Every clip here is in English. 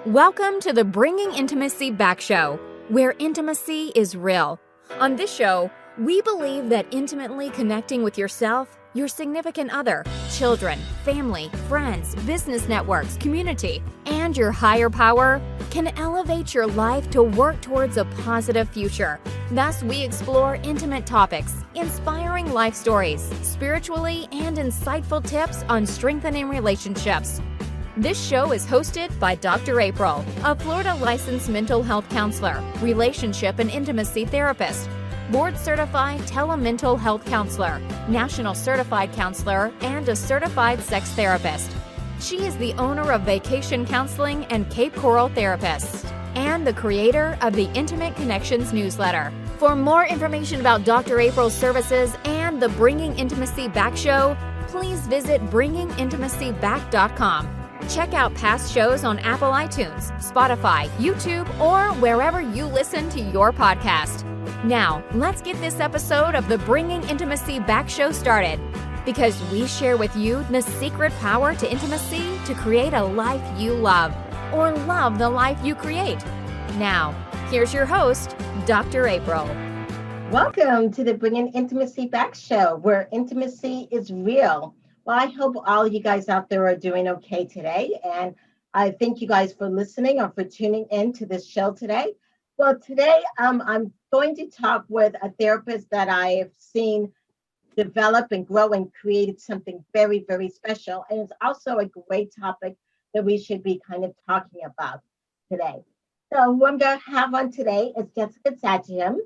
Welcome to the Bringing Intimacy Back show, where intimacy is real. On this show, we believe that intimately connecting with yourself, your significant other, children, family, friends, business networks, community, and your higher power can elevate your life to work towards a positive future. Thus, we explore intimate topics, inspiring life stories, spiritually and insightful tips on strengthening relationships. This show is hosted by Dr. April, a Florida licensed mental health counselor, relationship and intimacy therapist, board-certified telemental health counselor, national certified counselor, and a certified sex therapist. She is the owner of Vacation Counseling and Cape Coral Therapists, and the creator of the Intimate Connections newsletter. For more information about Dr. April's services and the Bringing Intimacy Back show, please visit bringingintimacyback.com. Check out past shows on Apple iTunes, Spotify, YouTube, or wherever you listen to your podcast. Now, let's get this episode of the Bringing Intimacy Back show started, because we share with you the secret power to intimacy to create a life you love, or love the life you create. Now, here's your host, Dr. April. Welcome to the Bringing Intimacy Back show, where intimacy is real. Well, I hope all you guys out there are doing okay today. And I thank you guys for listening or for tuning in to this show today. Well, today I'm going to talk with a therapist that I have seen develop and grow and created something very, very special. And it's also a great topic that we should be kind of talking about today. So who I'm going to have on today is Sagastume.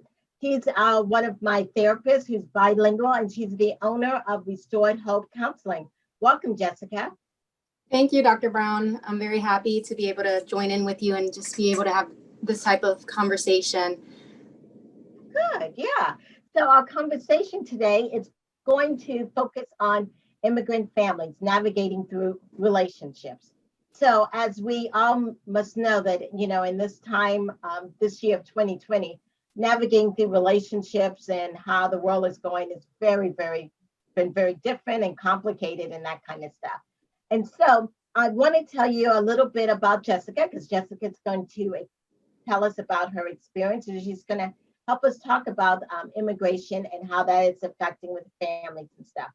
She's one of my therapists who's bilingual, and she's the owner of Restored Hope Counseling. Welcome, Jessica. Thank you, Dr. Brown. I'm very happy to be able to join in with you and just be able to have this type of conversation. Good, yeah. So our conversation today is going to focus on immigrant families navigating through relationships. So as we all must know that, in this time, this year of 2020, navigating through relationships and how the world is going is been very different and complicated and that kind of stuff. And so I want to tell you a little bit about Jessica, because Jessica's going to tell us about her experience, and she's going to help us talk about immigration and how that is affecting with families and stuff.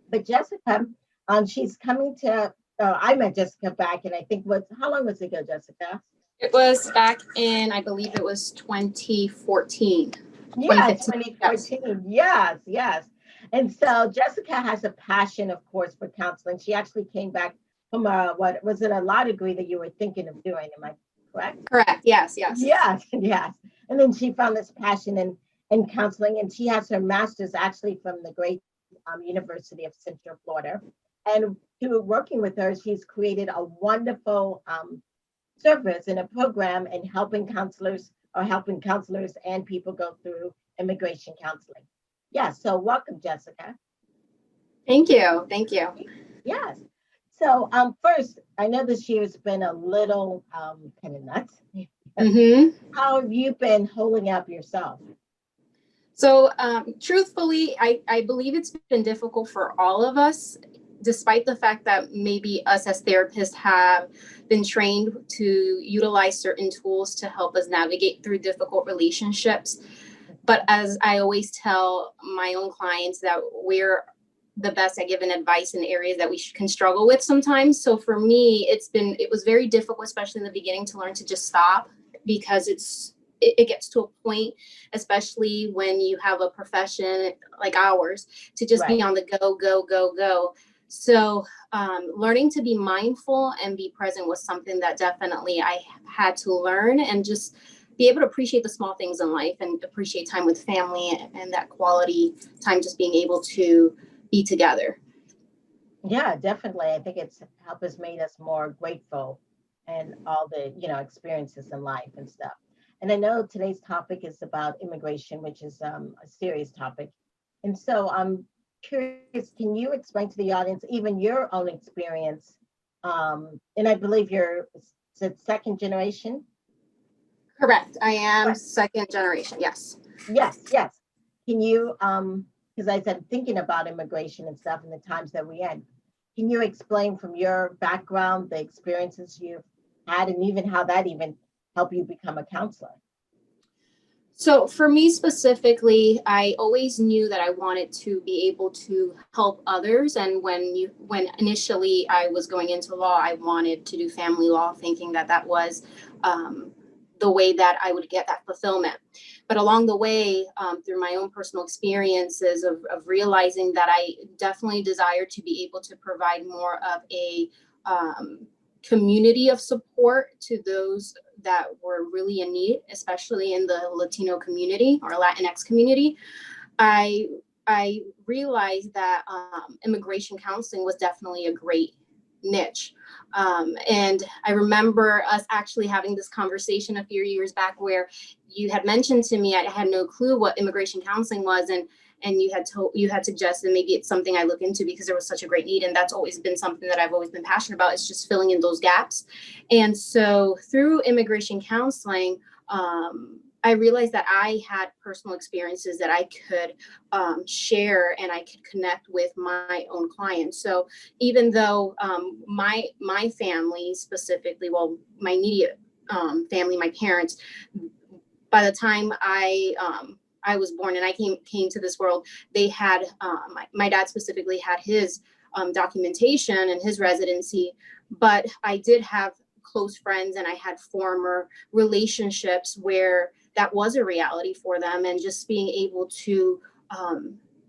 But Jessica, she's coming to, I met Jessica back, and I think how long was it ago, Jessica? It was back in, I believe it was 2014. Yeah, 2014. Yes. And so Jessica has a passion, of course, for counseling. She actually came back from what was it, a law degree that you were thinking of doing? Am I correct? Correct. Yes. Yes. And then she found this passion in counseling, and she has her master's actually from the great University of Central Florida. And through working with her, she's created a wonderful service in a program in helping counselors and people go through immigration counseling. So welcome, Jessica. Thank you. Yes. So first, I know this year has been a little kind of nuts. Mm-hmm. How have you been holding up yourself? So truthfully, I believe it's been difficult for all of us, despite the fact that maybe us as therapists have been trained to utilize certain tools to help us navigate through difficult relationships. But as I always tell my own clients, that we're the best at giving advice in areas that we can struggle with sometimes. So for me, it was very difficult, especially in the beginning, to learn to just stop, because it gets to a point, especially when you have a profession like ours, to just be on the go. So learning to be mindful and be present was something that definitely I had to learn, and just be able to appreciate the small things in life and appreciate time with family and that quality time, just being able to be together. Yeah, definitely. I think it's helped us made us more grateful and all the, experiences in life and stuff. And I know today's topic is about immigration, which is a serious topic. And so I'm curious, can you explain to the audience even your own experience? And I believe you're second generation? Correct. I am second generation. Yes. Yes. Can you, because I said thinking about immigration and stuff in the times that we in, can you explain from your background the experiences you've had, and even how that even helped you become a counselor? So for me specifically, I always knew that I wanted to be able to help others. And when initially I was going into law, I wanted to do family law, thinking that that was the way that I would get that fulfillment. But along the way, through my own personal experiences of realizing that I definitely desire to be able to provide more of a community of support to those that were really in need, especially in the Latino community or Latinx community, I realized that immigration counseling was definitely a great niche. And I remember us actually having this conversation a few years back where you had mentioned to me, I had no clue what immigration counseling was, and you had suggested maybe it's something I look into because there was such a great need. And that's always been something that I've always been passionate about. It's just filling in those gaps. And so through immigration counseling, I realized that I had personal experiences that I could share, and I could connect with my own clients. So even though my family specifically, well, my immediate family, my parents, by the time I was born and I came to this world, they had my dad specifically had his documentation and his residency, but I did have close friends and I had former relationships where that was a reality for them, and just being able to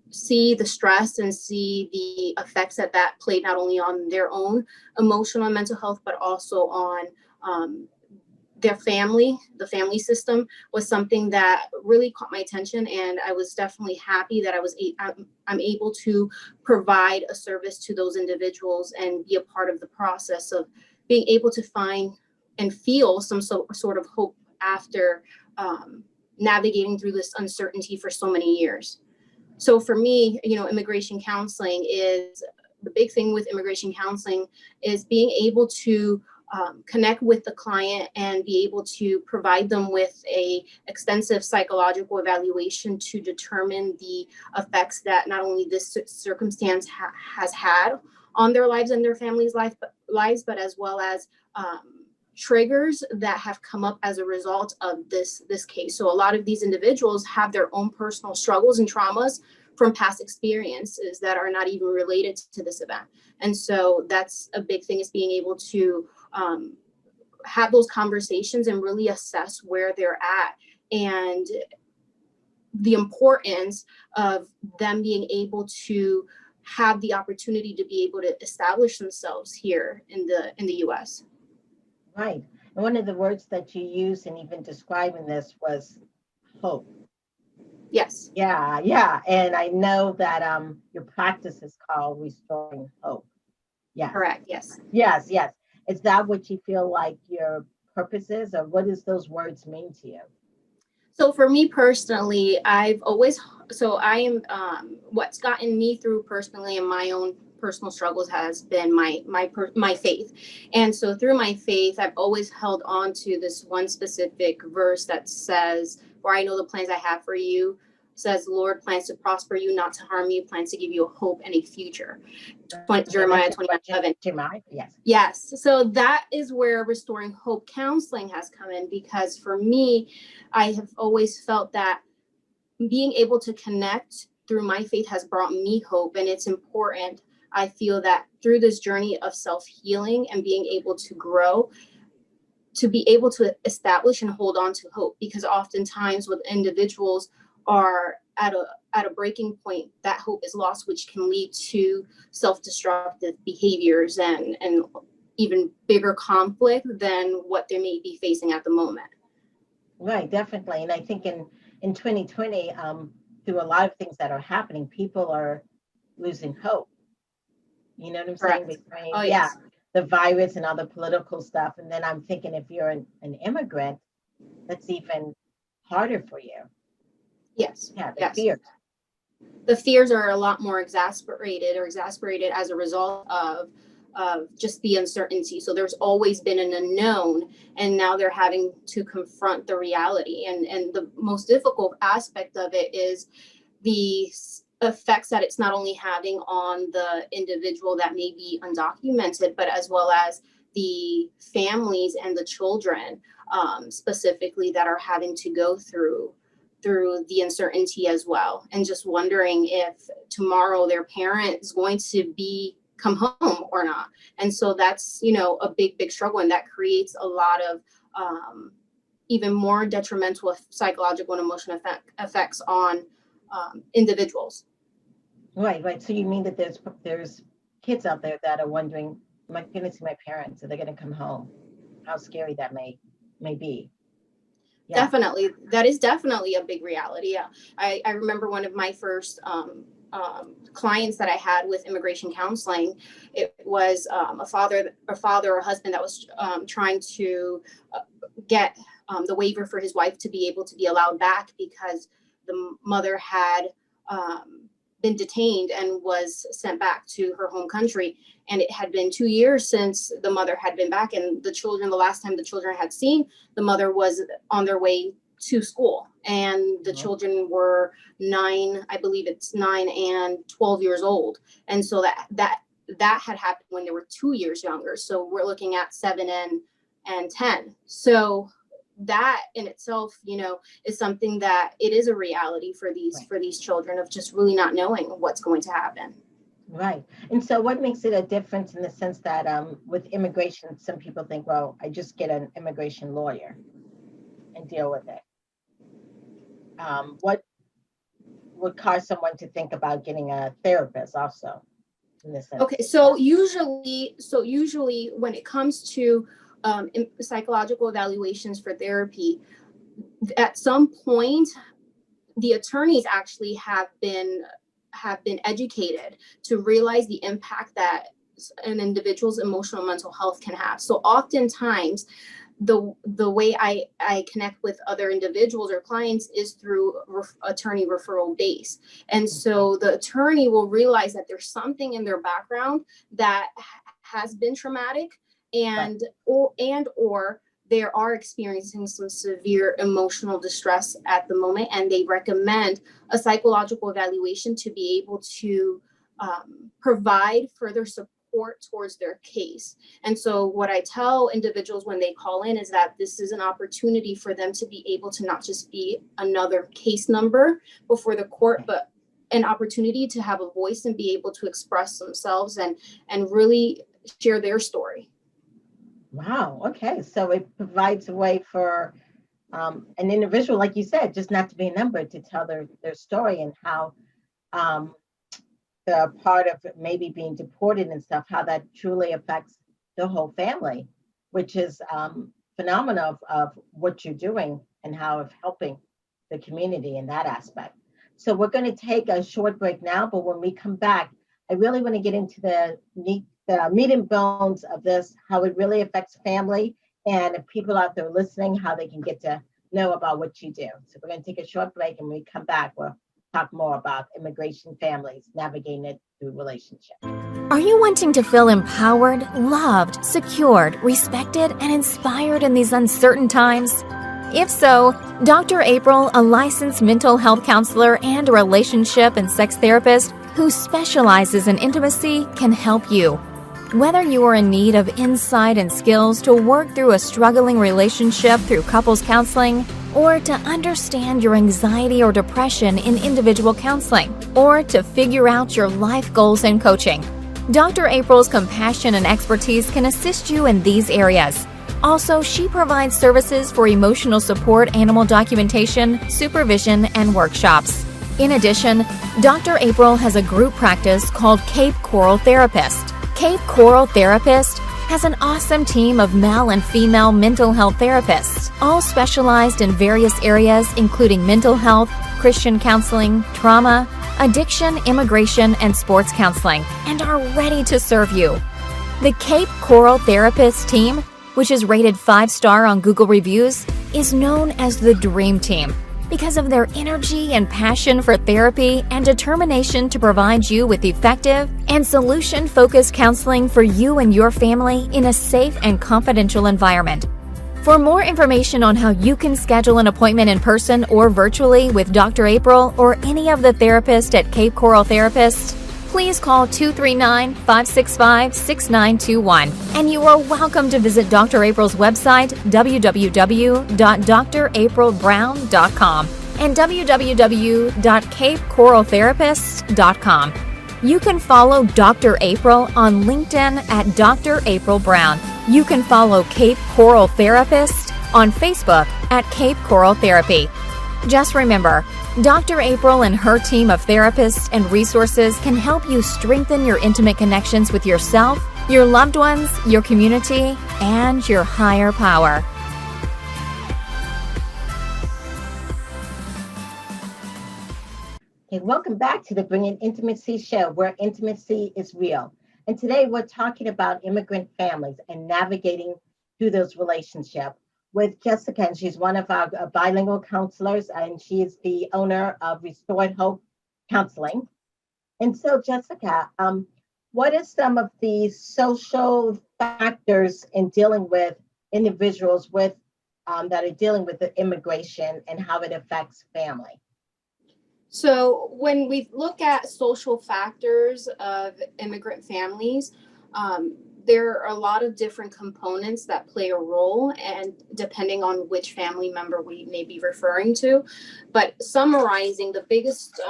see the stress and see the effects that played not only on their own emotional and mental health, but also on their family, the family system, was something that really caught my attention. And I was definitely happy that I'm able to provide a service to those individuals and be a part of the process of being able to find and feel some sort of hope after navigating through this uncertainty for so many years. So for me, immigration counseling is the big thing with immigration counseling is being able to connect with the client and be able to provide them with a extensive psychological evaluation to determine the effects that not only this circumstance has had on their lives and their families' lives, but as well as triggers that have come up as a result of this case. So a lot of these individuals have their own personal struggles and traumas from past experiences that are not even related to this event. And so that's a big thing, is being able to have those conversations and really assess where they're at, and the importance of them being able to have the opportunity to be able to establish themselves here in the US. Right. And one of the words that you used in even describing this was hope. Yes. Yeah. And I know that your practice is called Restoring Hope. Yes. Correct. Yes. Yes. Is that what you feel like your purpose is, or what does those words mean to you? So for me personally, I am what's gotten me through personally in my own personal struggles has been my faith. And so through my faith, I've always held on to this one specific verse that says, "For I know the plans I have for you," says, "Lord plans to prosper you, not to harm you, plans to give you a hope and a future." Jeremiah 21:11. Yes. So that is where Restoring Hope counseling has come in, because for me, I have always felt that being able to connect through my faith has brought me hope. And it's important, I feel, that through this journey of self-healing and being able to grow, to be able to establish and hold on to hope, because oftentimes with individuals are at a breaking point, that hope is lost, which can lead to self-destructive behaviors and even bigger conflict than what they may be facing at the moment. Right, definitely. And I think in 2020, through a lot of things that are happening, people are losing hope. You know what I'm saying? Oh, yes. The virus and all the political stuff. And then I'm thinking, if you're an immigrant, that's even harder for you. Yes. Yeah, the fears. The fears are a lot more exasperated as a result of just the uncertainty. So there's always been an unknown, and now they're having to confront the reality. And the most difficult aspect of it is the effects that it's not only having on the individual that may be undocumented, but as well as the families and the children specifically that are having to go through the uncertainty as well, and just wondering if tomorrow their parent is going to come home or not. And so that's, a big struggle, and that creates a lot of even more detrimental psychological and emotional effects on individuals. Right. So you mean that there's kids out there that are wondering, am I going to see my parents? Are they going to come home? How scary that may be. Yeah. Definitely. That is definitely a big reality. Yeah. I remember one of my first clients that I had with immigration counseling. It was a father or husband that was trying to get the waiver for his wife to be able to be allowed back, because the mother had been detained and was sent back to her home country. And it had been 2 years since the mother had been back, and the last time the children had seen the mother was on their way to school, and the children were 9 and 12 years old. And so that had happened when they were 2 years younger. So we're looking at 7 and 10. So that in itself, is something that it is a reality for these children, of just really not knowing what's going to happen. Right. And so what makes it a difference in the sense that with immigration, some people think, well, I just get an immigration lawyer and deal with it. What would cause someone to think about getting a therapist also in this sense? Okay, so usually when it comes to psychological evaluations for therapy, at some point, the attorneys actually have been educated to realize the impact that an individual's emotional and mental health can have. So oftentimes, the way I connect with other individuals or clients is through attorney referral base. And so the attorney will realize that there's something in their background that has been traumatic, or they are experiencing some severe emotional distress at the moment, and they recommend a psychological evaluation to be able to provide further support towards their case. And so what I tell individuals when they call in is that this is an opportunity for them to be able to not just be another case number before the court, but an opportunity to have a voice and be able to express themselves and really share their story. Wow. Okay. So it provides a way for an individual, like you said, just not to be a number, to tell their story, and how the part of maybe being deported and stuff, how that truly affects the whole family, which is phenomenal of what you're doing and how of helping the community in that aspect. So we're going to take a short break now, but when we come back, I really want to get into the meat and bones of this, how it really affects family, and if people out there listening, how they can get to know about what you do. So we're going to take a short break, and when we come back, we'll talk more about immigration families navigating it through relationships. Are you wanting to feel empowered, loved, secured, respected, and inspired in these uncertain times? If so, Dr. April, a licensed mental health counselor and a relationship and sex therapist who specializes in intimacy, can help you. Whether you are in need of insight and skills to work through a struggling relationship through couples counseling, or to understand your anxiety or depression in individual counseling, or to figure out your life goals in coaching, Dr. April's compassion and expertise can assist you in these areas. Also, she provides services for emotional support, animal documentation, supervision, and workshops. In addition, Dr. April has a group practice called Cape Coral Therapist. Cape Coral Therapist has an awesome team of male and female mental health therapists, all specialized in various areas including mental health, Christian counseling, trauma, addiction, immigration, and sports counseling, and are ready to serve you. The Cape Coral Therapist team, which is rated 5-star on Google Reviews, is known as the Dream Team because of their energy and passion for therapy and determination to provide you with effective and solution-focused counseling for you and your family in a safe and confidential environment. For more information on how you can schedule an appointment in person or virtually with Dr. April or any of the therapists at Cape Coral Therapist, please call 239-565-6921. And you are welcome to visit Dr. April's website, www.draprilbrown.com and www.capecoraltherapist.com. You can follow Dr. April on LinkedIn at Dr. April Brown. You can follow Cape Coral Therapist on Facebook at Cape Coral Therapy. Just remember, Dr. April and her team of therapists and resources can help you strengthen your intimate connections with yourself, your loved ones, your community, and your higher power. Okay, welcome back to the Bringing Intimacy show, where intimacy is real. And today we're talking about immigrant families and navigating through those relationships with Jessica. And she's one of our bilingual counselors, and she is the owner of Restored Hope Counseling. And so, Jessica, what are some of the social factors in dealing with individuals with that are dealing with the immigration and how it affects family? So when we look at social factors of immigrant families, there are a lot of different components that play a role, and depending on which family member we may be referring to. But summarizing, the biggest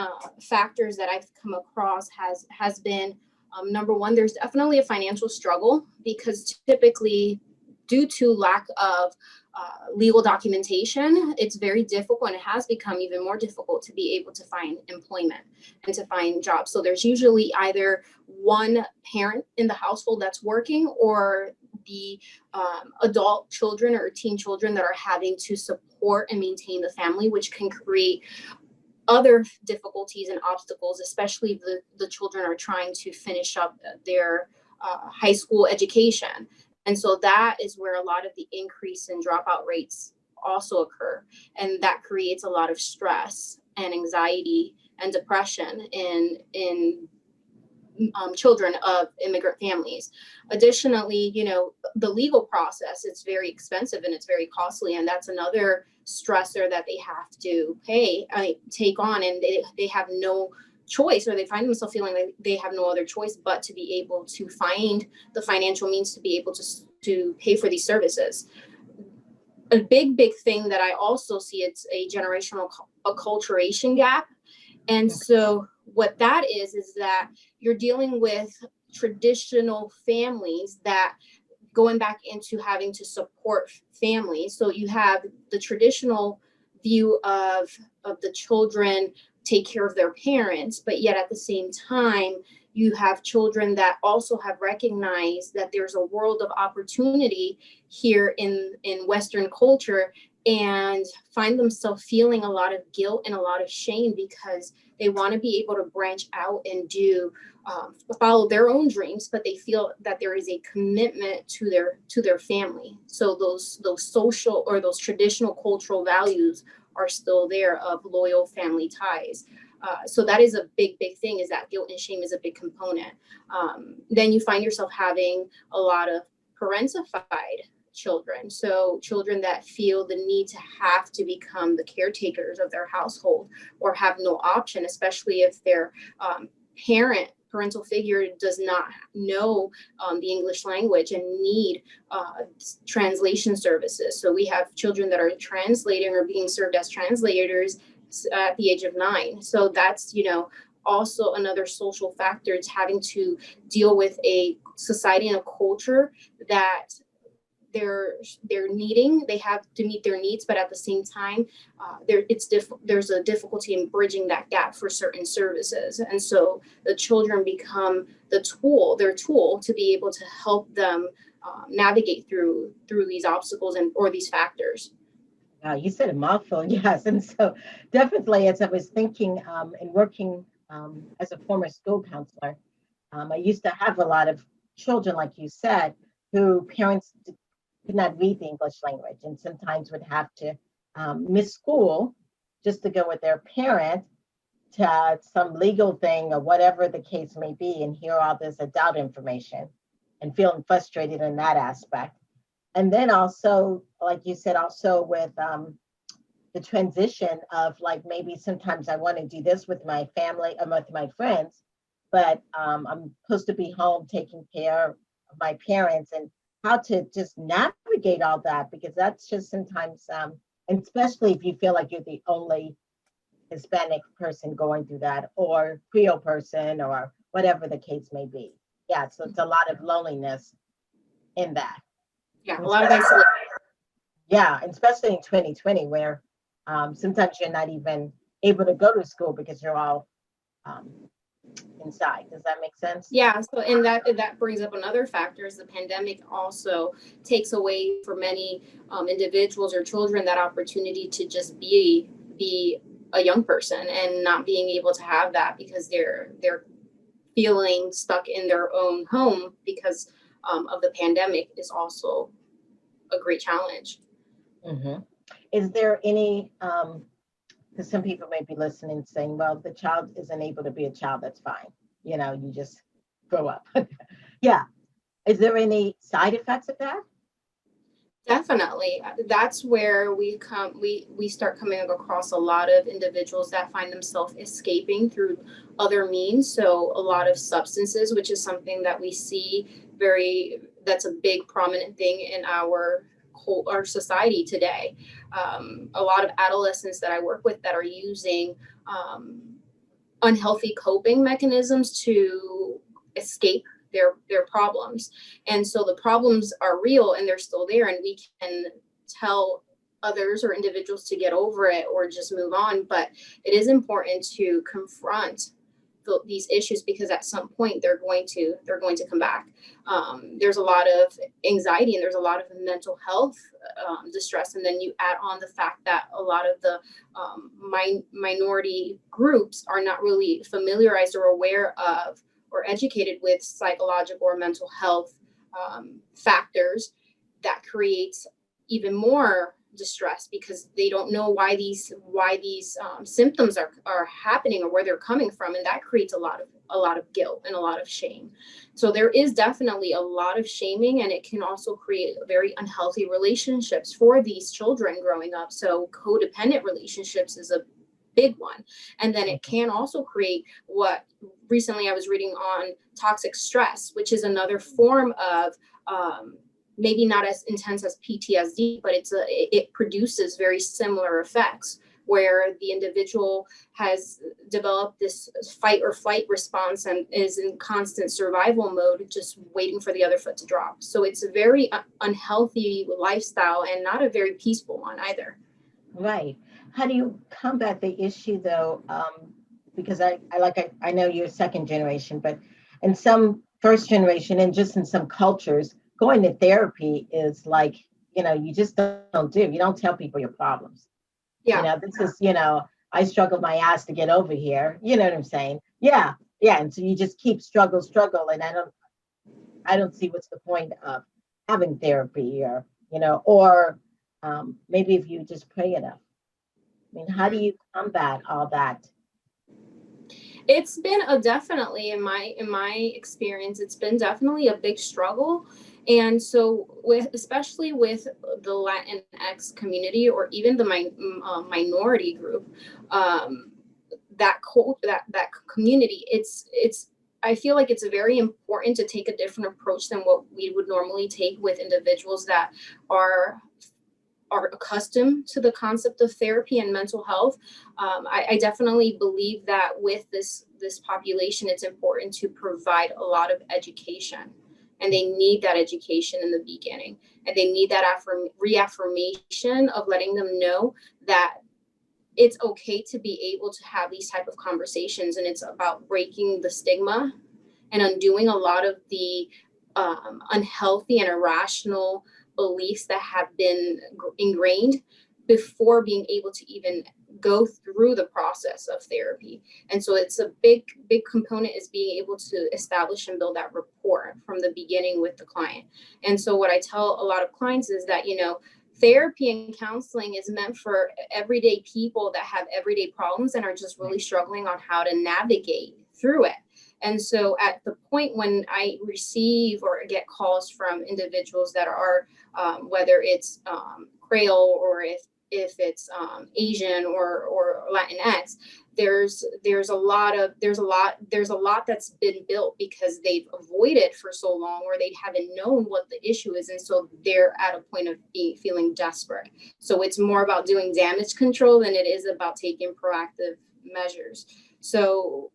factors that I've come across has been, number one, there's definitely a financial struggle, because typically due to lack of legal documentation, it's very difficult, and it has become even more difficult to be able to find employment and to find jobs. So there's usually either one parent in the household that's working, or the adult children or teen children that are having to support and maintain the family, which can create other difficulties and obstacles, especially if the children are trying to finish up their high school education. And so that is where a lot of the increase in dropout rates also occur. And that creates a lot of stress and anxiety and depression in children of immigrant families. Additionally, the legal process, it's very expensive and it's very costly. And that's another stressor that they have to take on, and they have no choice, or they find themselves feeling like they have no other choice but to be able to find the financial means to be able to pay for these services. A big thing that I also see, it's a generational acculturation gap. And so what that is that you're dealing with traditional families that going back into having to support families. So you have the traditional view of the children take care of their parents, but yet at the same time, you have children that also have recognized that there's a world of opportunity here in Western culture, and find themselves feeling a lot of guilt and a lot of shame because they want to be able to branch out and follow their own dreams, but they feel that there is a commitment to their family. So those social or those traditional cultural values are still there of loyal family ties. So that is a big thing, is that guilt and shame is a big component. Then you find yourself having a lot of parentified children. So children that feel the need to have to become the caretakers of their household, or have no option, especially if their parental figure does not know the English language and need translation services. So we have children that are translating or being served as translators at the age of 9. So that's, also another social factor. It's having to deal with a society and a culture that they have to meet their needs, but at the same time, there's a difficulty in bridging that gap for certain services. And so the children become their tool to be able to help them navigate through these obstacles or these factors. You said a mouthful, yes. And so definitely, as I was thinking and working as a former school counselor, I used to have a lot of children, like you said, who parents could not read the English language, and sometimes would have to miss school just to go with their parent to some legal thing or whatever the case may be, and hear all this adult information and feeling frustrated in that aspect. And then also, like you said, also with the transition of, like, maybe sometimes I want to do this with my family or with my friends, but I'm supposed to be home taking care of my parents, and how to just navigate all that, because that's just sometimes, and especially if you feel like you're the only Hispanic person going through that, or Creole person, or whatever the case may be. Yeah, so it's a lot of loneliness in that. Yeah, a And lot of especially- isolation. Yeah, and especially in 2020, where sometimes you're not even able to go to school because you're all um, inside. Does that make sense? Yeah, so and that brings up another factor is the pandemic also takes away for many individuals or children that opportunity to just be a young person, and not being able to have that because they're feeling stuck in their own home because of the pandemic is also a great challenge. Mm-hmm. Is there any, because some people may be listening saying, well, the child isn't able to be a child, that's fine. You know, you just grow up. Yeah. Is there any side effects of that? Definitely. That's where we start coming across a lot of individuals that find themselves escaping through other means. So a lot of substances, which is something that we see that's a big prominent thing in our society today. A lot of adolescents that I work with that are using unhealthy coping mechanisms to escape their problems. And so the problems are real and they're still there, and we can tell others or individuals to get over it or just move on, but it is important to confront these issues, because at some point they're going to come back. There's a lot of anxiety and there's a lot of mental health distress, and then you add on the fact that a lot of the minority groups are not really familiarized or aware of or educated with psychological or mental health factors. That creates even more distress because they don't know why these symptoms are happening or where they're coming from, and that creates a lot of guilt and a lot of shame. So there is definitely a lot of shaming, and it can also create very unhealthy relationships for these children growing up. So codependent relationships is a big one, and then it can also create what recently I was reading on toxic stress, which is another form of maybe not as intense as PTSD, but it produces very similar effects where the individual has developed this fight or flight response and is in constant survival mode, just waiting for the other foot to drop. So it's a very unhealthy lifestyle and not a very peaceful one either. Right. How do you combat the issue though? Because I know you're second generation, but in some first generation and just in some cultures, going to therapy is like, you just don't do. You don't tell people your problems. Yeah. This is, I struggled my ass to get over here. You know what I'm saying? Yeah. Yeah. And so you just keep struggle. And I don't see what's the point of having therapy or maybe if you just pray enough. I mean, how do you combat all that? It's been definitely in my experience, it's been definitely a big struggle. And so especially with the Latinx community or even the minority group, that community, I feel like it's very important to take a different approach than what we would normally take with individuals that are accustomed to the concept of therapy and mental health. I definitely believe that with this population, it's important to provide a lot of education, and they need that education in the beginning, and they need that reaffirmation of letting them know that it's okay to be able to have these type of conversations, and it's about breaking the stigma and undoing a lot of the unhealthy and irrational beliefs that have been ingrained before being able to even go through the process of therapy. And so it's a big component is being able to establish and build that rapport from the beginning with the client. And so what I tell a lot of clients is that, therapy and counseling is meant for everyday people that have everyday problems and are just really struggling on how to navigate through it. And so at the point when I receive or get calls from individuals that are, whether it's Creole or if if it's Asian or Latinx, there's a lot that's been built because they've avoided for so long, or they haven't known what the issue is, and so they're at a point of feeling desperate. So it's more about doing damage control than it is about taking proactive measures. So,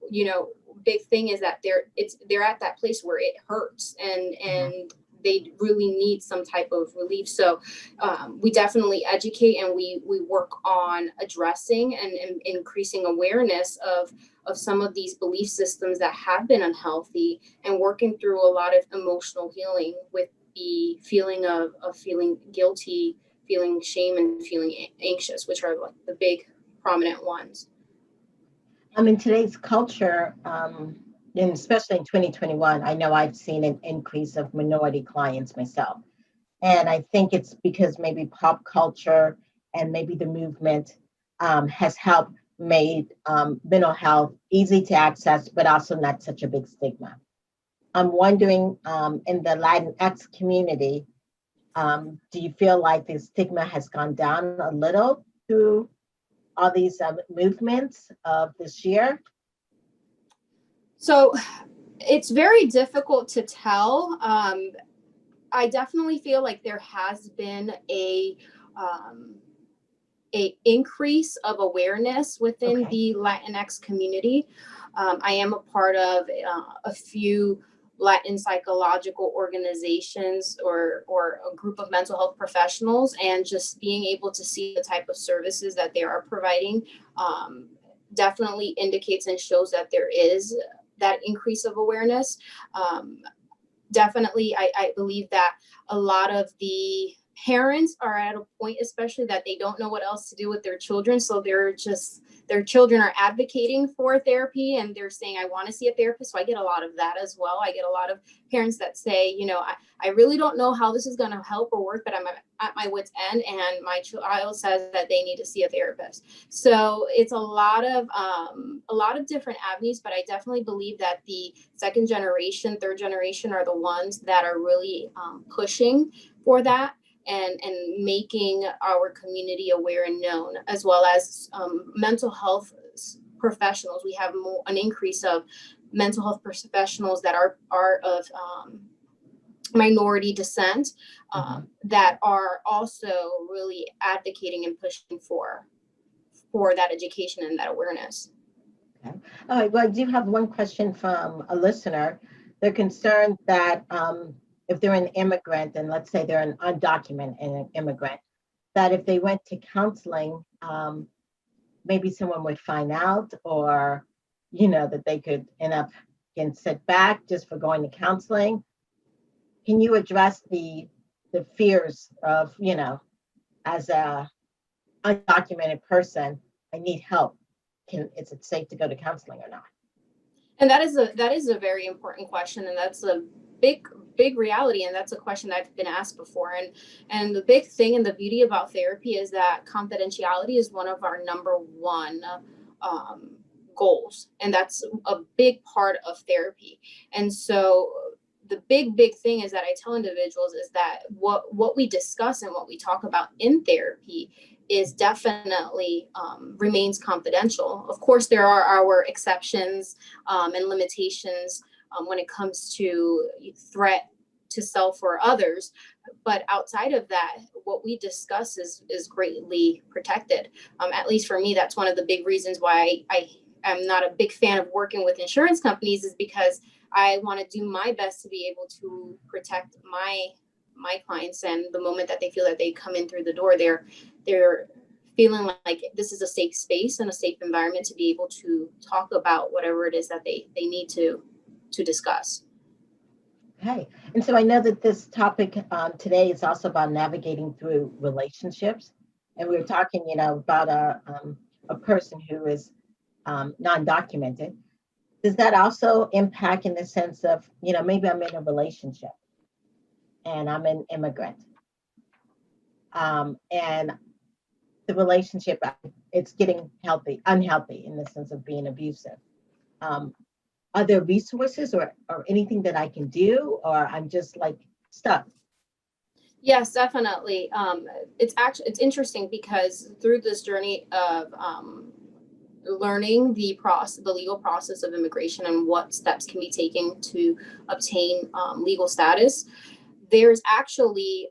big thing is that they're at that place where it hurts, and they really need some type of relief. So we definitely educate, and we work on addressing and increasing awareness of some of these belief systems that have been unhealthy, and working through a lot of emotional healing with the feeling of feeling guilty, feeling shame, and feeling anxious, which are like the big prominent ones. In today's culture, and especially in 2021, I know I've seen an increase of minority clients myself. And I think it's because maybe pop culture and maybe the movement has helped made mental health easy to access, but also not such a big stigma. I'm wondering, in the Latinx community, do you feel like the stigma has gone down a little through all these movements of this year? So it's very difficult to tell. I definitely feel like there has been a increase of awareness within the Latinx community. I am a part of a few Latin psychological organizations or a group of mental health professionals, and just being able to see the type of services that they are providing definitely indicates and shows that there is that increase of awareness. Definitely, I believe that a lot of the parents are at a point, especially, that they don't know what else to do with their children. So their children are advocating for therapy, and they're saying, I want to see a therapist. So I get a lot of that as well. I get a lot of parents that say, I really don't know how this is going to help or work, but I'm at my wit's end, and my child says that they need to see a therapist. So it's a lot of different avenues, but I definitely believe that the second generation, third generation are the ones that are really pushing for that. And making our community aware and known, as well as mental health professionals. We have an increase of mental health professionals that are of minority descent that are also really advocating and pushing for that education and that awareness. Okay. All right. Well, I do have one question from a listener. They're concerned that if they're an immigrant, and let's say they're an undocumented immigrant, that if they went to counseling, maybe someone would find out, or, that they could end up getting sent back just for going to counseling. Can you address the fears of, as a undocumented person, I need help. Is it safe to go to counseling or not? And that is a very important question, and that's a big reality, and that's a question I've been asked before. And the big thing and the beauty about therapy is that confidentiality is one of our number one goals, and that's a big part of therapy. And so the big thing is that I tell individuals is that what we discuss and what we talk about in therapy is definitely remains confidential. Of course, there are our exceptions and limitations when it comes to threat to self or others. But outside of that, what we discuss is greatly protected. At least for me, that's one of the big reasons why I am not a big fan of working with insurance companies, is because I want to do my best to be able to protect my clients. And the moment that they feel that they come in through the door, they're feeling like this is a safe space and a safe environment to be able to talk about whatever it is that they need to discuss. Okay. And so I know that this topic today is also about navigating through relationships. And we were talking, about a person who is non-documented. Does that also impact in the sense of, maybe I'm in a relationship and I'm an immigrant, and the relationship, it's getting unhealthy in the sense of being abusive. Are there resources or anything that I can do, or I'm just like stuck? Yes, definitely. It's interesting because through this journey of learning the legal process of immigration and what steps can be taken to obtain legal status, there's actually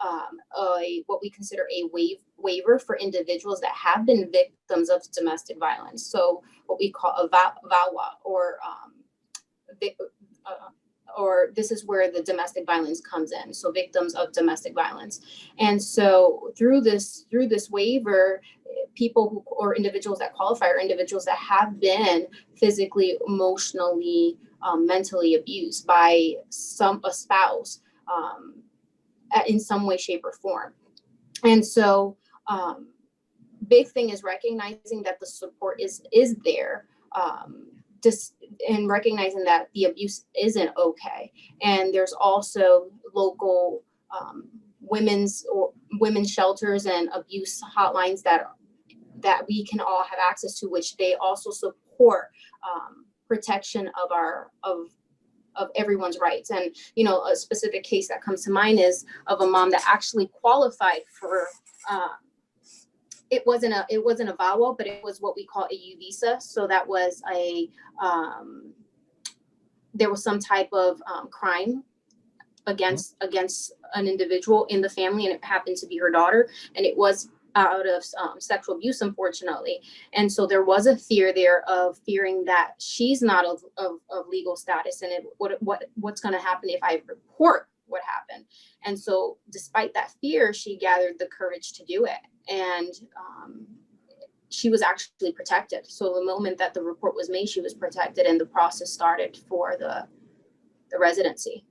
what we consider a waiver for individuals that have been victims of domestic violence. So what we call a VAWA, vic- uh, or this is where the domestic violence comes in. So victims of domestic violence. And so through this waiver, people who, or individuals that qualify are individuals that have been physically, emotionally, mentally abused by a spouse, in some way, shape, or form. And so, big thing is recognizing that the support is there, just and recognizing that the abuse isn't okay. And there's also local women's shelters and abuse hotlines that we can all have access to, which they also support protection of everyone's rights. And a specific case that comes to mind is of a mom that actually qualified for it wasn't a VAWA, but it was what we call a U visa. So that was there was some type of crime against an individual in the family, and it happened to be her daughter, and it was out of sexual abuse, unfortunately. And so there was a fear there of fearing that she's not of legal status, and what's going to happen if I report what happened. And so despite that fear, she gathered the courage to do it, and she was actually protected. So the moment that the report was made, she was protected, and the process started for the residency.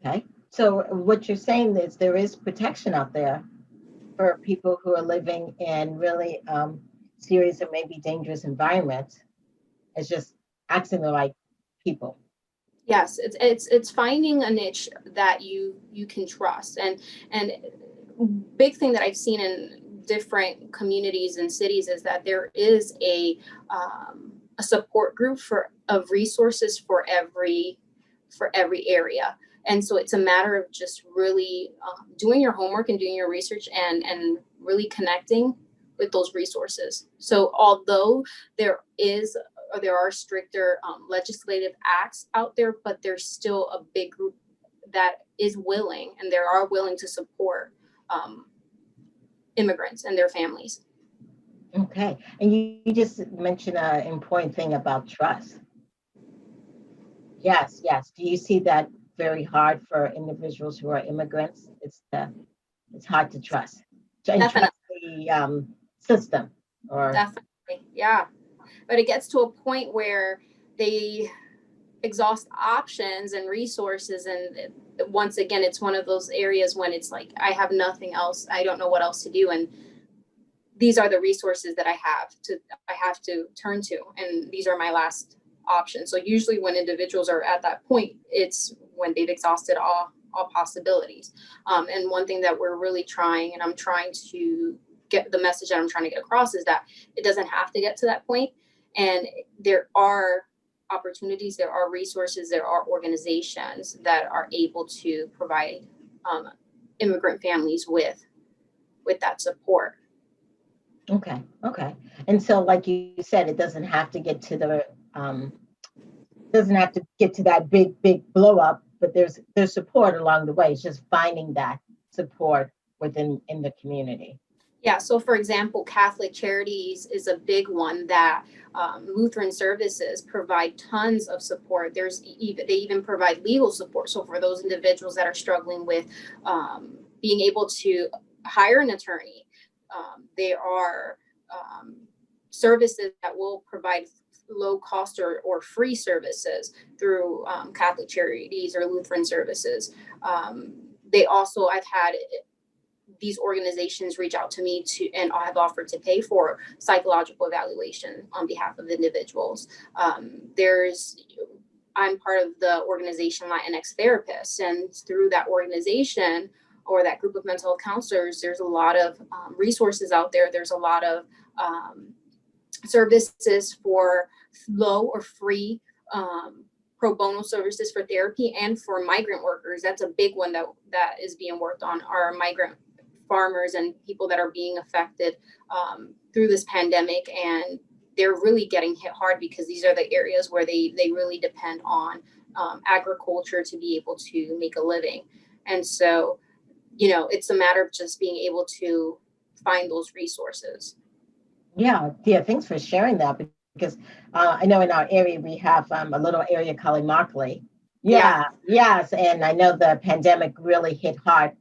Okay. So what you're saying is there is protection out there for people who are living in really serious and maybe dangerous environments. It's just asking the right people. Yes, it's finding a niche that you can trust. And big thing that I've seen in different communities and cities is that there is a support group of resources for every area. And so it's a matter of just really doing your homework and doing your research and really connecting with those resources. So although there are stricter legislative acts out there, but there's still a big group that is willing, and they are willing to support immigrants and their families. Okay. And you just mentioned an important thing about trust. Yes, yes. Do you see that very hard for individuals who are immigrants? It's hard to trust and Definitely. trust the system. Or Definitely, yeah. But it gets to a point where they exhaust options and resources, and once again, it's one of those areas when it's like, I have nothing else, I don't know what else to do, and these are the resources that I have to turn to, and these are my last options. So usually when individuals are at that point, it's when they've exhausted all possibilities. And one thing that we're really trying, and I'm trying to get the message that I'm trying to get across, is that it doesn't have to get to that point, and there are opportunities, there are resources, there are organizations that are able to provide immigrant families with that support. okay, okay. And so, like you said, it doesn't have to get to that big blow up, but there's support along the way. It's just finding that support in the community. Yeah, so for example, Catholic Charities is a big one that Lutheran services provide tons of support. They even provide legal support. So for those individuals that are struggling with being able to hire an attorney, there are services that will provide low cost or free services through Catholic Charities or Lutheran services. I've had these organizations reach out to me and have offered to pay for psychological evaluation on behalf of individuals. I'm part of the organization Latinx Therapists, and through that organization or that group of mental health counselors, there's a lot of resources out there. There's a lot of services for low or free pro bono services for therapy, and for migrant workers. That's a big one that is being worked on, are migrant farmers and people that are being affected through this pandemic. And they're really getting hit hard because these are the areas where they really depend on agriculture to be able to make a living. And so, it's a matter of just being able to find those resources. Yeah, thanks for sharing that, because I know in our area we have a little area called Immokalee. Yeah, yes, and I know the pandemic really hit hard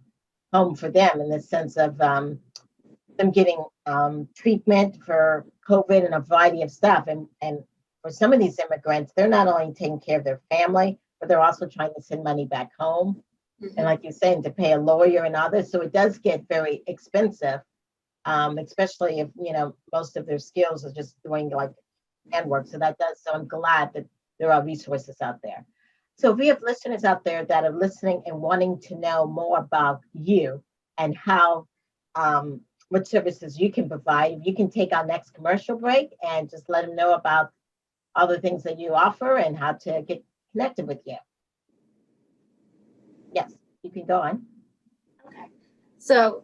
home for them in the sense of them getting treatment for COVID and a variety of stuff. And for some of these immigrants, they're not only taking care of their family, but they're also trying to send money back home. Mm-hmm. And like you're saying, to pay a lawyer and others. So it does get very expensive, especially if, most of their skills are just doing like handwork. So I'm glad that there are resources out there. So if we have listeners out there that are listening and wanting to know more about you and how, what services you can provide, you can take our next commercial break and just let them know about all the things that you offer and how to get connected with you. Yes, you can go on. Okay. So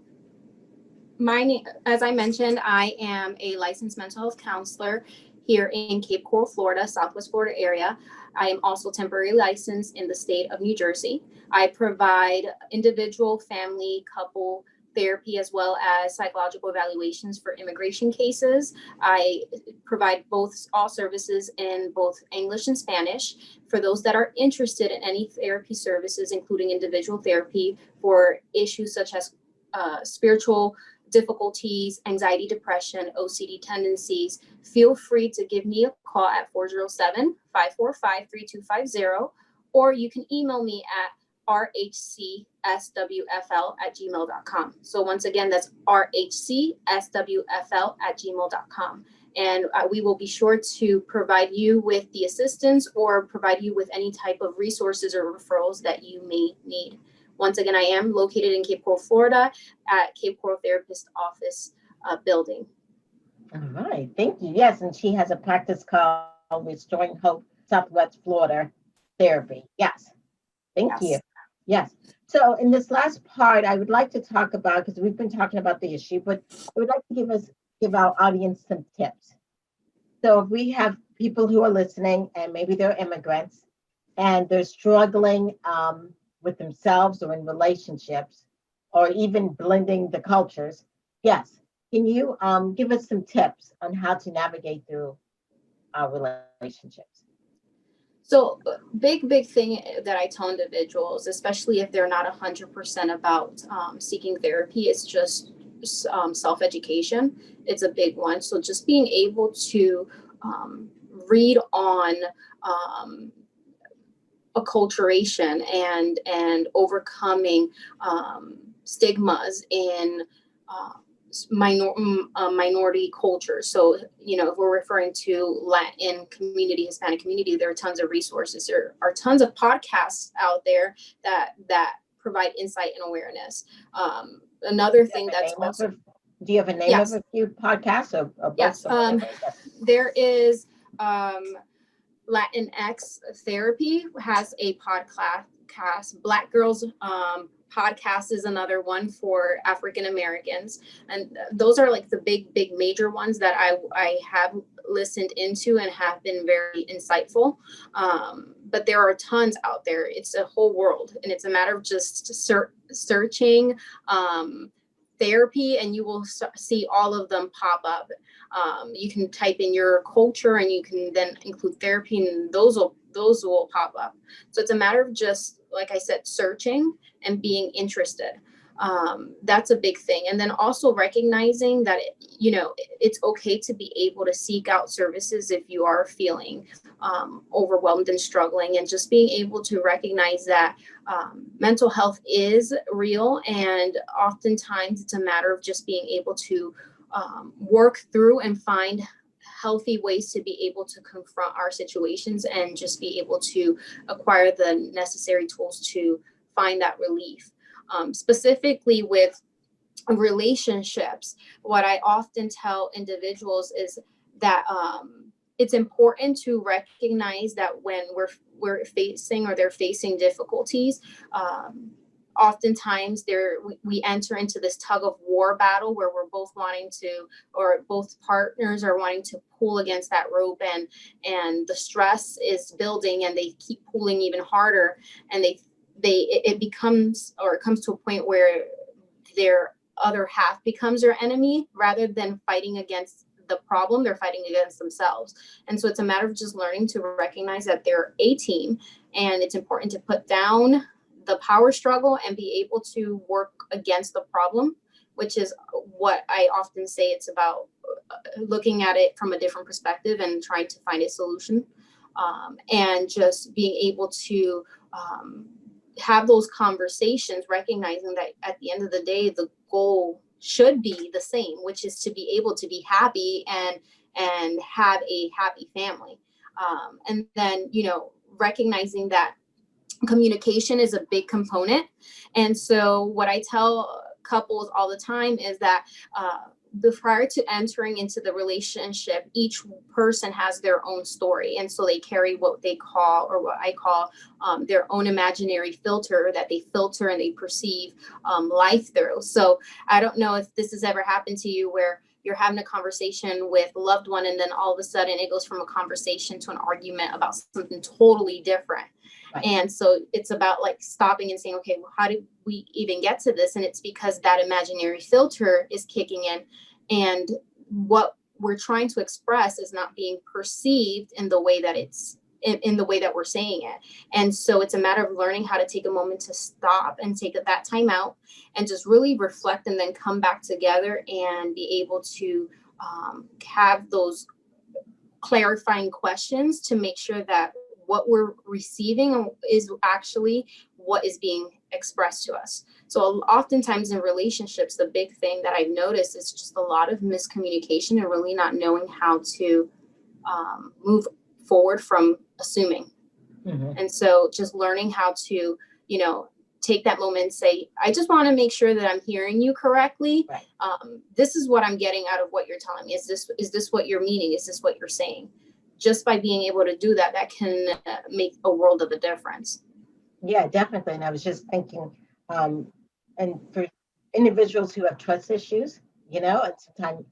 as I mentioned, I am a licensed mental health counselor here in Cape Coral, Florida, Southwest Florida area. I am also temporarily licensed in the state of New Jersey. I provide individual, family, couple therapy, as well as psychological evaluations for immigration cases. I provide all services in both English and Spanish. For those that are interested in any therapy services, including individual therapy for issues such as spiritual difficulties, anxiety, depression, OCD tendencies, feel free to give me a call at 407-545-3250, or you can email me at rhcswfl@gmail.com. So once again, that's rhcswfl@gmail.com. And we will be sure to provide you with the assistance or provide you with any type of resources or referrals that you may need. Once again, I am located in Cape Coral, Florida, at Cape Coral Therapist Office building. All right, thank you. Yes, and she has a practice called Restoring Hope Southwest Florida Therapy. Yes, thank you. Yes. So in this last part, I would like to talk about, because we've been talking about the issue, but I would like to give our audience some tips. So if we have people who are listening and maybe they're immigrants and they're struggling with themselves or in relationships or even blending the cultures, yes, can you give us some tips on how to navigate through our relationships? So big thing that I tell individuals, especially if they're not 100% about seeking therapy, is just self-education. It's a big one. So just being able to read on acculturation and overcoming stigmas in minority cultures. So, if we're referring to Latin community, Hispanic community, there are tons of resources. There are tons of podcasts out there that provide insight and awareness. Another thing that's also... Do you have a name of a few podcasts? Or yes. There is Latinx Therapy has a podcast. Black Girls podcast is another one for African Americans, and those are like the big major ones that I have listened into and have been very insightful. But there are tons out there. It's a whole world, and it's a matter of just searching therapy, and you will see all of them pop up. You can type in your culture, and you can then include therapy, and those will pop up. So it's a matter of just, like I said, searching and being interested. That's a big thing. And then also recognizing that, it's okay to be able to seek out services if you are feeling overwhelmed and struggling, and just being able to recognize that mental health is real. And oftentimes it's a matter of just being able to work through and find healthy ways to be able to confront our situations and just be able to acquire the necessary tools to find that relief. Specifically with relationships, what I often tell individuals is that it's important to recognize that when we're facing or they're facing difficulties, oftentimes we enter into this tug of war battle where we're both wanting to, or both partners are wanting to pull against that rope, and the stress is building and they keep pulling even harder, and it becomes, or it comes to a point where their other half becomes their enemy rather than fighting against the problem. They're fighting against themselves. And so it's a matter of just learning to recognize that they're a team, and it's important to put down the power struggle and be able to work against the problem, which is what I often say. It's about looking at it from a different perspective and trying to find a solution, and just being able to have those conversations, recognizing that at the end of the day, the goal should be the same, which is to be able to be happy and have a happy family. And then, recognizing that communication is a big component. And so what I tell couples all the time is that prior to entering into the relationship, each person has their own story. And so they carry what they call, or what I call, their own imaginary filter that they filter and they perceive life through. So I don't know if this has ever happened to you where you're having a conversation with a loved one, and then all of a sudden it goes from a conversation to an argument about something totally different. Right. And so it's about like stopping and saying, okay, well, how did we even get to this? And it's because that imaginary filter is kicking in, and what we're trying to express is not being perceived in the way that it's in the way that we're saying it. And so it's a matter of learning how to take a moment to stop and take that time out and just really reflect, and then come back together and be able to have those clarifying questions to make sure that what we're receiving is actually what is being expressed to us. So oftentimes in relationships, the big thing that I've noticed is just a lot of miscommunication and really not knowing how to move forward from assuming. Mm-hmm. And so just learning how to, take that moment and say, I just want to make sure that I'm hearing you correctly. Right. This is what I'm getting out of what you're telling me. Is this what you're meaning? Is this what you're saying? Just by being able to do that, that can make a world of a difference. Yeah, definitely. And I was just thinking, and for individuals who have trust issues, and sometimes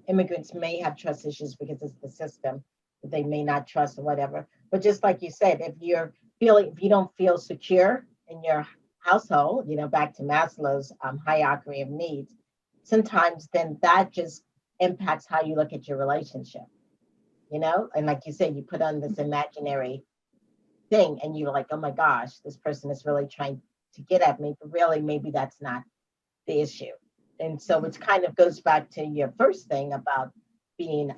immigrants may have trust issues because it's the system that they may not trust or whatever. But just like you said, if you don't feel secure in your household, back to Maslow's hierarchy of needs, sometimes then that just impacts how you look at your relationship. And like you said, you put on this imaginary thing and you're like, oh my gosh, this person is really trying to get at me, but really maybe that's not the issue. And so it kind of goes back to your first thing about being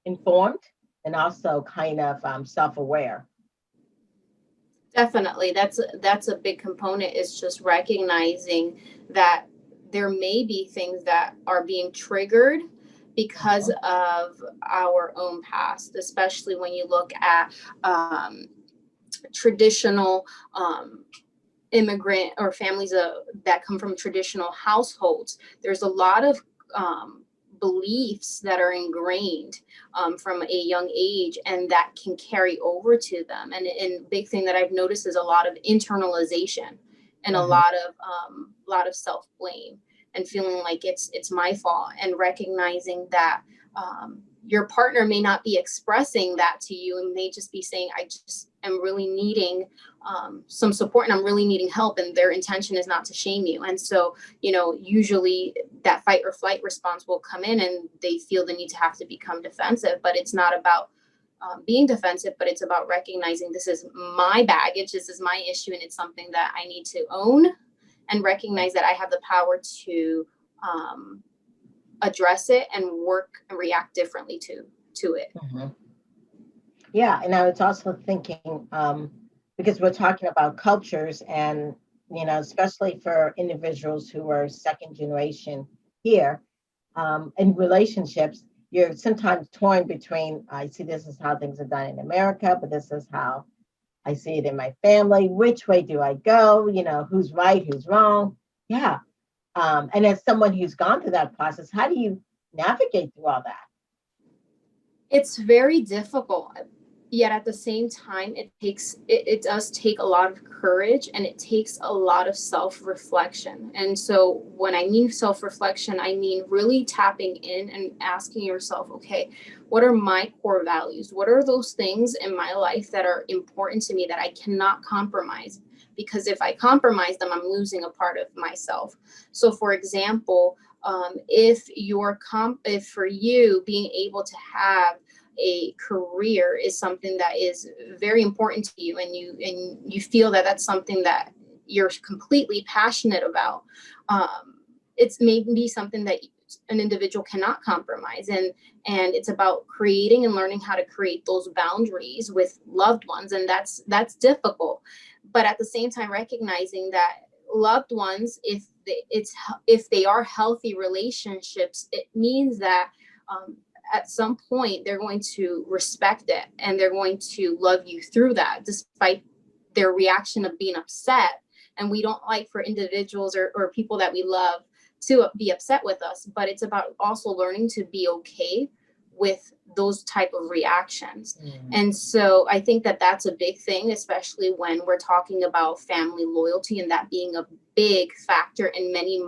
informed and also kind of self-aware. Definitely. That's a big component, is just recognizing that there may be things that are being triggered because of our own past, especially when you look at traditional immigrant or families that come from traditional households. There's a lot of beliefs that are ingrained from a young age, and that can carry over to them. And big thing that I've noticed is a lot of internalization and a lot of self-blame, and feeling like it's my fault, and recognizing that your partner may not be expressing that to you, and may just be saying, I just am really needing some support, and I'm really needing help, and their intention is not to shame you. And so, usually that fight or flight response will come in, and they feel the need to have to become defensive. But it's not about being defensive, but it's about recognizing this is my baggage, this is my issue, and it's something that I need to own and recognize that I have the power to address it and work and react differently to it. Mm-hmm. Yeah, and I was also thinking, because we're talking about cultures, and especially for individuals who are second generation here, in relationships, you're sometimes torn between, I see this is how things are done in America, but this is how I see it in my family. Which way do I go? Who's right, who's wrong? Yeah. And as someone who's gone through that process, how do you navigate through all that? It's very difficult. Yet at the same time, it does take a lot of courage, and it takes a lot of self-reflection. And so when I mean self-reflection, I mean really tapping in and asking yourself, okay, what are my core values? What are those things in my life that are important to me that I cannot compromise? Because if I compromise them, I'm losing a part of myself. So for example, if for you being able to have a career is something that is very important to you, and you feel that that's something that you're completely passionate about, it's maybe something that an individual cannot compromise, and it's about creating and learning how to create those boundaries with loved ones, and that's difficult. But at the same time, recognizing that loved ones, if they are healthy relationships, it means that at some point they're going to respect it, and they're going to love you through that, despite their reaction of being upset. And we don't like for individuals or people that we love to be upset with us, but it's about also learning to be okay with those type of reactions. And so I think that that's a big thing, especially when we're talking about family loyalty, and that being a big factor in many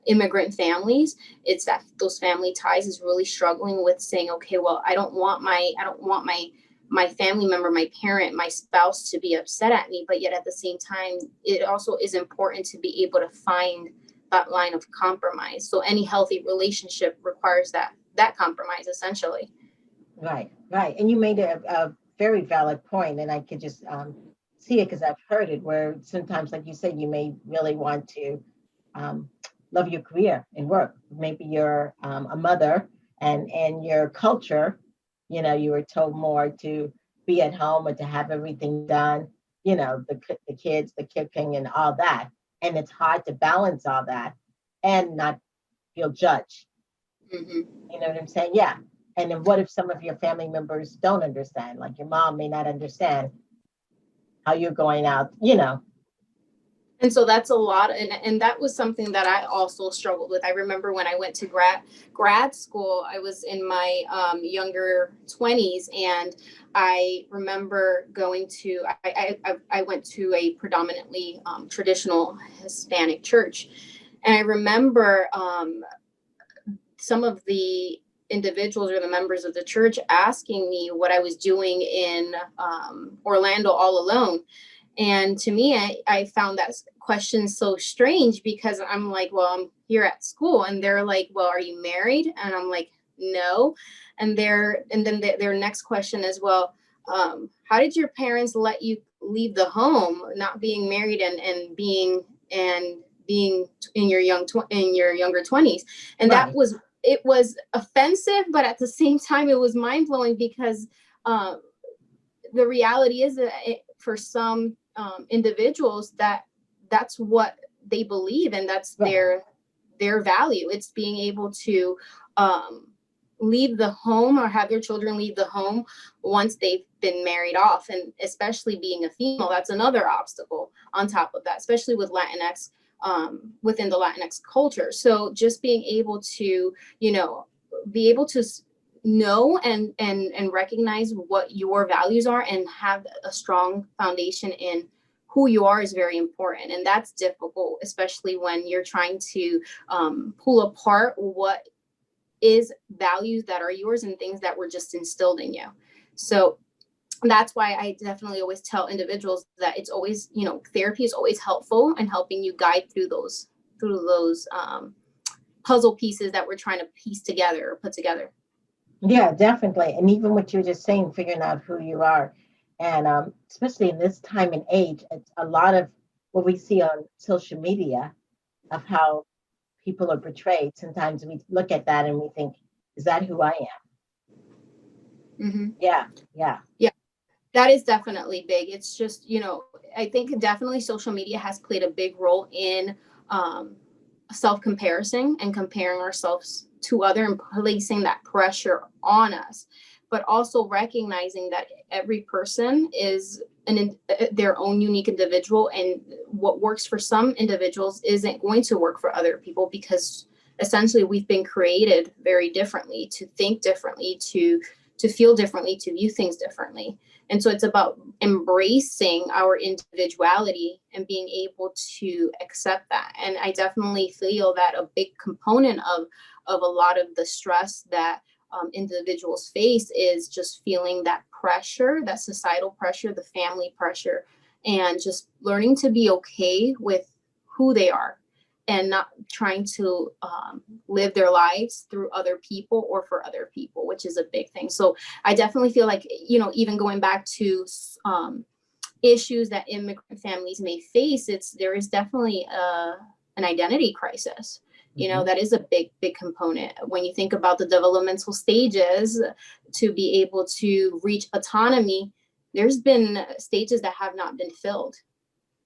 immigrant families. It's that those family ties is really struggling with saying, okay, well, I don't want my family member, my parent, my spouse to be upset at me, but yet at the same time, it also is important to be able to find that line of compromise. So any healthy relationship requires that compromise, essentially. Right, right. And you made a very valid point, and I could just see it because I've heard it where sometimes, like you said, you may really want to um, love your career and work. Maybe you're a mother, and your culture, you were told more to be at home or to have everything done, the kids, the cooking, and all that. And it's hard to balance all that and not feel judged. Mm-hmm. You know what I'm saying? Yeah. And then what if some of your family members don't understand? Like your mom may not understand how you're going out. And so that's a lot. And that was something that I also struggled with. I remember when I went to grad school, I was in my younger 20s. And I remember I went to a predominantly traditional Hispanic church. And I remember some of the individuals or the members of the church asking me what I was doing in Orlando all alone. And to me, I found that question so strange, because I'm like, well, I'm here at school. And they're like, well, are you married? And I'm like, no. And then their next question is, well, how did your parents let you leave the home, not being married and being in your younger 20s? And Right. it was offensive, but at the same time, it was mind blowing, because the reality is that for some individuals, that's what they believe, and that's Right. their value. It's being able to leave the home, or have their children leave the home once they've been married off. And especially being a female, that's another obstacle on top of that, especially with Latinx, within the Latinx culture. So just being able to, be able to know and recognize what your values are, and have a strong foundation in who you are is very important. And that's difficult, especially when you're trying to pull apart what is values that are yours and things that were just instilled in you. So that's why I definitely always tell individuals that it's always, therapy is always helpful in helping you guide through those puzzle pieces that we're trying to piece together or put together. Yeah, definitely. And even what you're just saying, figuring out who you are. And especially in this time and age, it's a lot of what we see on social media of how people are portrayed. Sometimes we look at that and we think, is that who I am? Mm-hmm. Yeah, yeah. Yeah, that is definitely big. It's just, I think definitely social media has played a big role in self-comparison and comparing ourselves to other, and placing that pressure on us, but also recognizing that every person is their own unique individual, and what works for some individuals isn't going to work for other people, because essentially we've been created very differently, to think differently, to feel differently, to view things differently. And so it's about embracing our individuality and being able to accept that. And I definitely feel that a big component of a lot of the stress that individuals face is just feeling that pressure, that societal pressure, the family pressure, and just learning to be okay with who they are and not trying to live their lives through other people or for other people, which is a big thing. So I definitely feel like, you know, even going back to issues that immigrant families may face, there is definitely an identity crisis. You know, that is a big component. When you think about the developmental stages to be able to reach autonomy, there's been stages that have not been filled,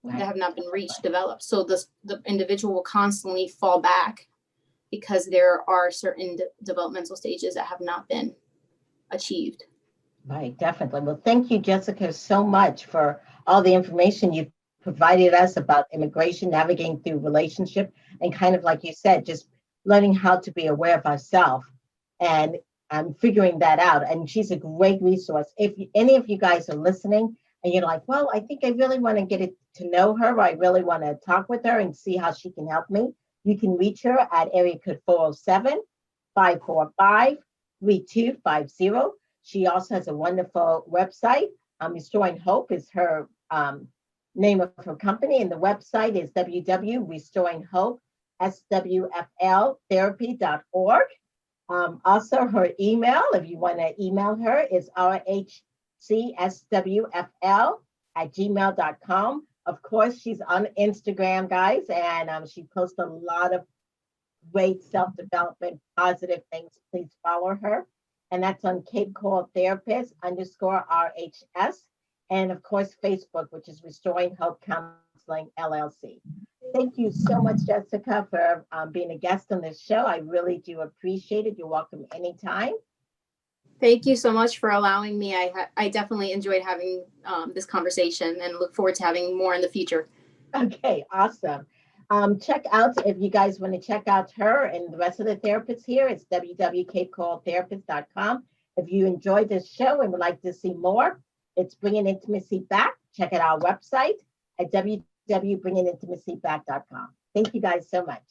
that have not been reached, developed. So the individual will constantly fall back because there are certain developmental stages that have not been achieved. Right, definitely. Well, thank you, Jessica, so much for all the information you've provided us about immigration, navigating through relationship, and kind of like you said, just learning how to be aware of ourselves and figuring that out. And she's a great resource. If any of you guys are listening and you're like, well, I think I really want to get to know her, or I really want to talk with her and see how she can help me, you can reach her at area code 407-545-3250. She also has a wonderful website. Restoring Hope is her name of her company, and the website is www.restoringhope.swfltherapy.org. Also, her email, if you want to email her, is rhcswfl@gmail.com. Of course, she's on Instagram, guys, and she posts a lot of great self-development, positive things. Please follow her. And that's on Cape Coral Therapist _RHS. And of course, Facebook, which is Restoring Hope Counseling LLC. Thank you so much, Jessica, for being a guest on this show. I really do appreciate it. You're welcome anytime. Thank you so much for allowing me. I definitely enjoyed having this conversation and look forward to having more in the future. Okay, awesome. Check out, if you guys want to check out her and the rest of the therapists here, it's www.capecoraltherapist.com. If you enjoyed this show and would like to see more, it's Bringing Intimacy Back. Check out our website at www.bringingintimacyback.com. Thank you guys so much.